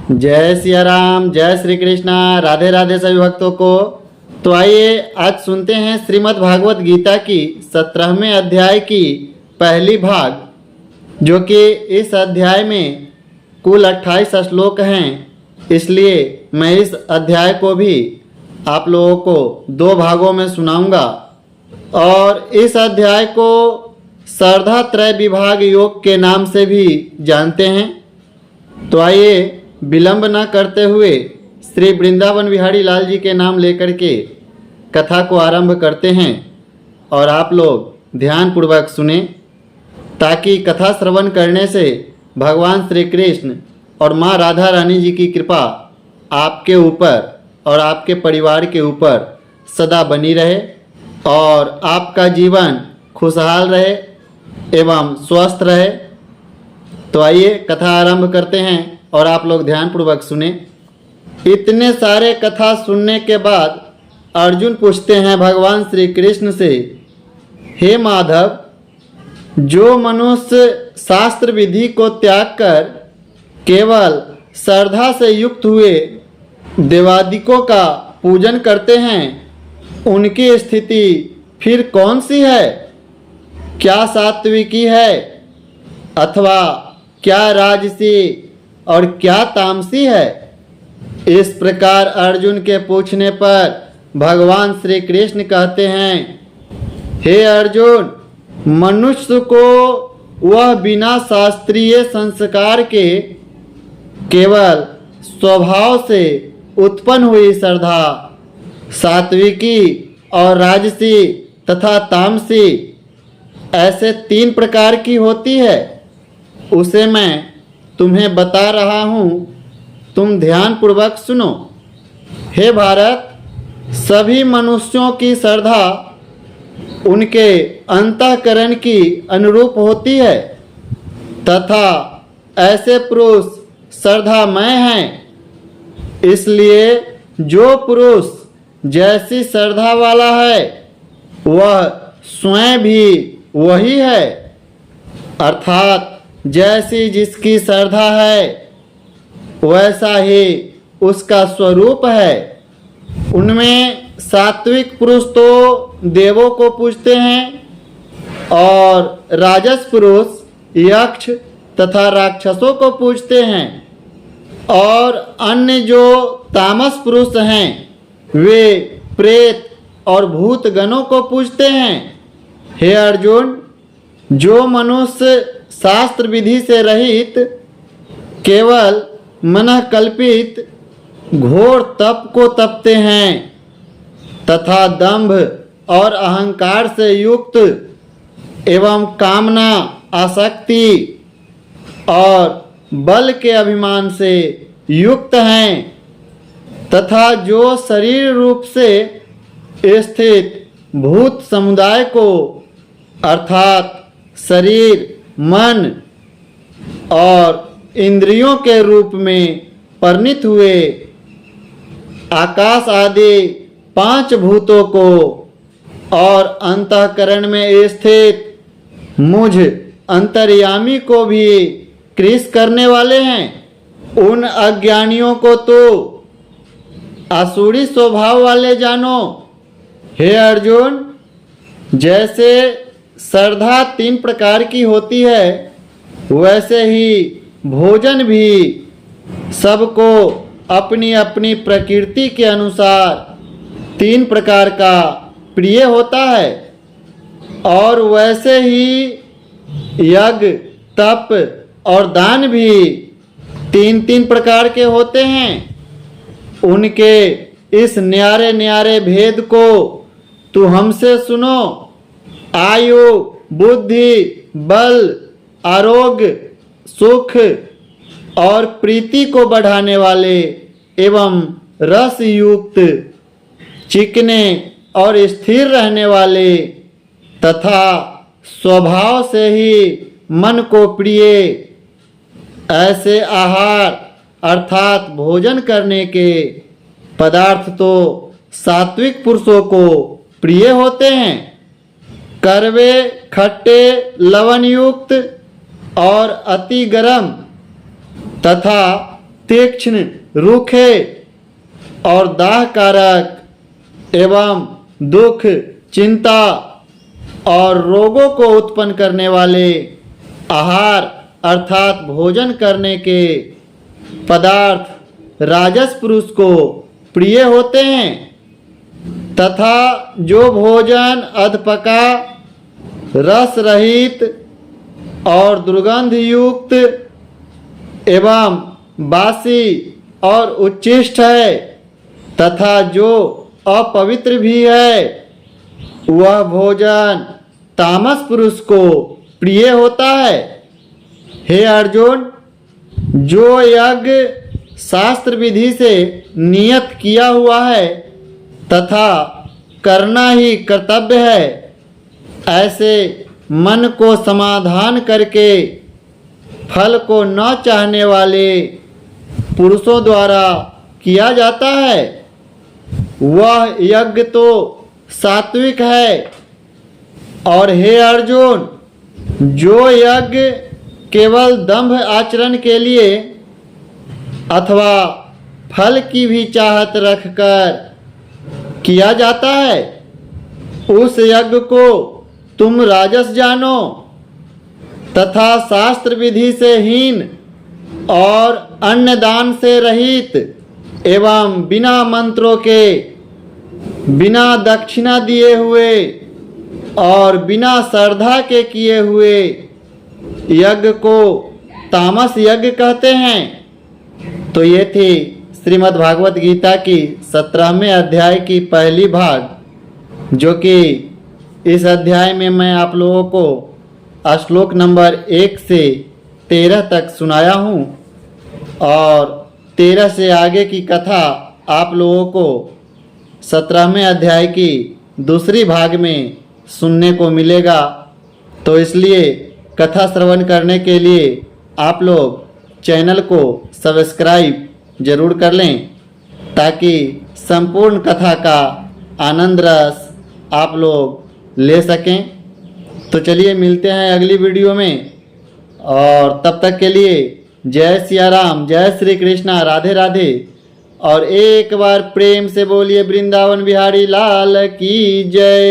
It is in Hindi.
जय सिया राम, जय श्री कृष्णा, राधे राधे सभी भक्तों को। तो आइए आज सुनते हैं श्रीमद् भागवत गीता की 17वें अध्याय की पहली भाग, जो कि इस अध्याय में कुल 28 श्लोक हैं। इसलिए मैं इस अध्याय को भी आप लोगों को 2 भागों में सुनाऊंगा और इस अध्याय को श्रद्धा त्रय विभाग योग के नाम से भी जानते हैं। तो आइए विलंब न करते हुए श्री वृंदावन बिहारी लाल जी के नाम लेकर के कथा को आरंभ करते हैं और आप लोग ध्यानपूर्वक सुने, ताकि कथा श्रवण करने से भगवान श्री कृष्ण और माँ राधा रानी जी की कृपा आपके ऊपर और आपके परिवार के ऊपर सदा बनी रहे और आपका जीवन खुशहाल रहे एवं स्वस्थ रहे। तो आइए कथा आरंभ करते हैं और आप लोग ध्यानपूर्वक सुने। इतने सारे कथा सुनने के बाद अर्जुन पूछते हैं भगवान श्री कृष्ण से, हे माधव, जो मनुष्य शास्त्र विधि को त्याग कर केवल श्रद्धा से युक्त हुए देवादिकों का पूजन करते हैं, उनकी स्थिति फिर कौन सी है? क्या सात्विकी है अथवा क्या राजसी और क्या तामसी है? इस प्रकार अर्जुन के पूछने पर भगवान श्री कृष्ण कहते हैं, हे अर्जुन, मनुष्य को वह बिना शास्त्रीय संस्कार के केवल स्वभाव से उत्पन्न हुई श्रद्धा सात्विकी और राजसी तथा तामसी ऐसे 3 प्रकार की होती है। उसे मैं तुम्हें बता रहा हूँ, तुम ध्यानपूर्वक सुनो। हे भारत, सभी मनुष्यों की श्रद्धा उनके अंतःकरण की अनुरूप होती है तथा ऐसे पुरुष श्रद्धामय हैं। इसलिए जो पुरुष जैसी श्रद्धा वाला है वह स्वयं भी वही है, अर्थात जैसी जिसकी श्रद्धा है वैसा ही उसका स्वरूप है। उनमें सात्विक पुरुष तो देवों को पूजते हैं और राजस पुरुष यक्ष तथा राक्षसों को पूजते हैं और अन्य जो तामस पुरुष हैं वे प्रेत और भूत गणों को पूजते हैं। हे अर्जुन, जो मनुष्य शास्त्र विधि से रहित केवल मनः कल्पित घोर तप को तपते हैं तथा दंभ और अहंकार से युक्त एवं कामना, आसक्ति और बल के अभिमान से युक्त हैं तथा जो शरीर रूप से स्थित भूत समुदाय को अर्थात शरीर, मन और इंद्रियों के रूप में परिणित हुए आकाश आदि 5 भूतों को और अंतःकरण में स्थित मुझ अंतर्यामी को भी कृश करने वाले हैं। उन अज्ञानियों को तो आसुरी स्वभाव वाले जानो। हे अर्जुन, जैसे श्रद्धा 3 प्रकार की होती है वैसे ही भोजन भी सबको अपनी अपनी प्रकृति के अनुसार 3 प्रकार का प्रिय होता है और वैसे ही यज्ञ, तप और दान भी 3 प्रकार के होते हैं। उनके इस न्यारे न्यारे भेद को तू हमसे सुनो। आयु, बुद्धि, बल, आरोग्य, सुख और प्रीति को बढ़ाने वाले एवं रस युक्त, चिकने और स्थिर रहने वाले तथा स्वभाव से ही मन को प्रिय ऐसे आहार अर्थात भोजन करने के पदार्थ तो सात्विक पुरुषों को प्रिय होते हैं। कड़वे, खट्टे, लवण युक्त और अति गर्म तथा तीक्ष्ण, रूखे और दाहकारक एवं दुख, चिंता और रोगों को उत्पन्न करने वाले आहार अर्थात भोजन करने के पदार्थ राजस पुरुष को प्रिय होते हैं तथा जो भोजन अधपका, रस रहित और दुर्गंध युक्त एवं बासी और उच्छिष्ट है तथा जो अपवित्र भी है वह भोजन तामस पुरुष को प्रिय होता है। हे अर्जुन, जो यज्ञ शास्त्र विधि से नियत किया हुआ है तथा करना ही कर्तव्य है, ऐसे मन को समाधान करके फल को न चाहने वाले पुरुषों द्वारा किया जाता है वह यज्ञ तो सात्विक है। और हे अर्जुन, जो यज्ञ केवल दंभ आचरण के लिए अथवा फल की भी चाहत रखकर किया जाता है उस यज्ञ को तुम राजस जानो तथा शास्त्र विधि से हीन और अन्नदान से रहित एवं बिना मंत्रों के, बिना दक्षिणा दिए हुए और बिना श्रद्धा के किए हुए यज्ञ को तामस यज्ञ कहते हैं। तो ये थी श्रीमद् भागवत गीता की 17वें अध्याय की पहली भाग, जो कि इस अध्याय में मैं आप लोगों को श्लोक नंबर 1 से 13 तक सुनाया हूँ और 13 से आगे की कथा आप लोगों को 17वें अध्याय की दूसरी भाग में सुनने को मिलेगा। तो इसलिए कथा श्रवण करने के लिए आप लोग चैनल को सब्सक्राइब जरूर कर लें ताकि संपूर्ण कथा का आनंद रस आप लोग ले सकें। तो चलिए मिलते हैं अगली वीडियो में और तब तक के लिए जय सिया राम, जय श्री कृष्णा, राधे राधे। और एक बार प्रेम से बोलिए वृंदावन बिहारी लाल की जय।